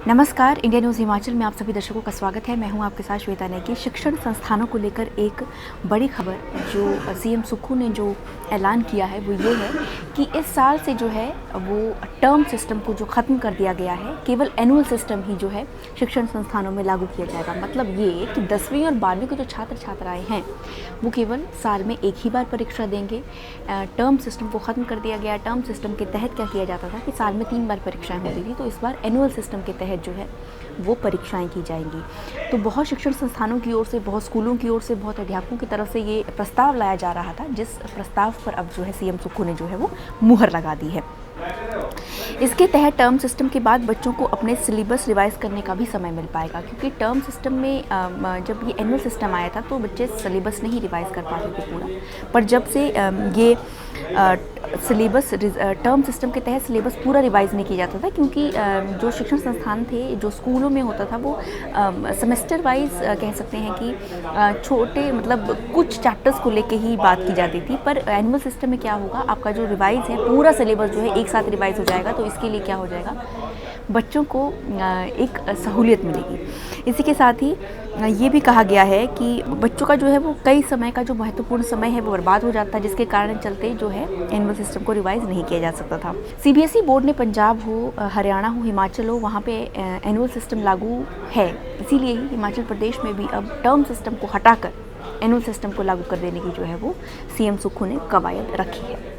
नमस्कार, India news Himachal में आप सभी दर्शकों का स्वागत है। मैं हूं आपके साथ श्वेता नेगी। शिक्षण संस्थानों को लेकर एक बड़ी खबर जो सीएम सुक्खू ने जो ऐलान किया है वो ये है कि इस साल से जो है वो टर्म सिस्टम को जो ख़त्म कर दिया गया है, केवल एनुअल सिस्टम ही जो है शिक्षण संस्थानों में लागू किया जाएगा। मतलब ये कि 10वीं और 12वीं के जो छात्र छात्राएँ हैं वो केवल साल में एक ही बार परीक्षा देंगे। टर्म सिस्टम को ख़त्म कर दिया गया। टर्म सिस्टम के तहत क्या किया जाता था कि साल में 3 बार परीक्षाएँ होती थी, तो इस बार एनुअल सिस्टम के तहत जो है वो परीक्षाएं की जाएंगी। तो बहुत शिक्षण संस्थानों की ओर से, बहुत स्कूलों की ओर से, बहुत अध्यापकों की तरफ से ये प्रस्ताव लाया जा रहा था, जिस प्रस्ताव पर अब जो है सीएम सुक्खू ने जो है वो मुहर लगा दी है। इसके तहत टर्म सिस्टम के बाद बच्चों को अपने सिलेबस रिवाइज़ करने का भी समय मिल पाएगा, क्योंकि टर्म सिस्टम में जब ये एनुअल सिस्टम आया था तो बच्चे सिलेबस नहीं रिवाइज़ कर पाते थे पूरा। पर जब से ये सिलेबस टर्म सिस्टम के तहत सिलेबस पूरा रिवाइज़ नहीं किया जाता था, क्योंकि जो शिक्षण संस्थान थे, जो स्कूलों में होता था वो सेमेस्टर वाइज कह सकते हैं कि छोटे मतलब कुछ चैप्टर्स को लेके ही बात की जाती थी। पर एनुअल सिस्टम में क्या होगा, आपका जो रिवाइज़ है पूरा सिलेबस जो है एक साथ रिवाइज़ हो जाएगा। तो इसके लिए क्या हो जाएगा, बच्चों को एक सहूलियत मिलेगी। इसी के साथ ही ये भी कहा गया है कि बच्चों का जो है वो कई समय का जो महत्वपूर्ण समय है वो बर्बाद हो जाता है, जिसके कारण चलते जो है एनुअल सिस्टम को रिवाइज़ नहीं किया जा सकता था। सीबीएसई बोर्ड ने पंजाब हो, हरियाणा हो, हिमाचल हो, वहाँ पे एनुअल सिस्टम लागू है। इसीलिए ही हिमाचल प्रदेश में भी अब टर्म सिस्टम को हटाकर एनुअल सिस्टम को लागू कर देने की जो है वो सीएम सुक्खू ने कवायद रखी है।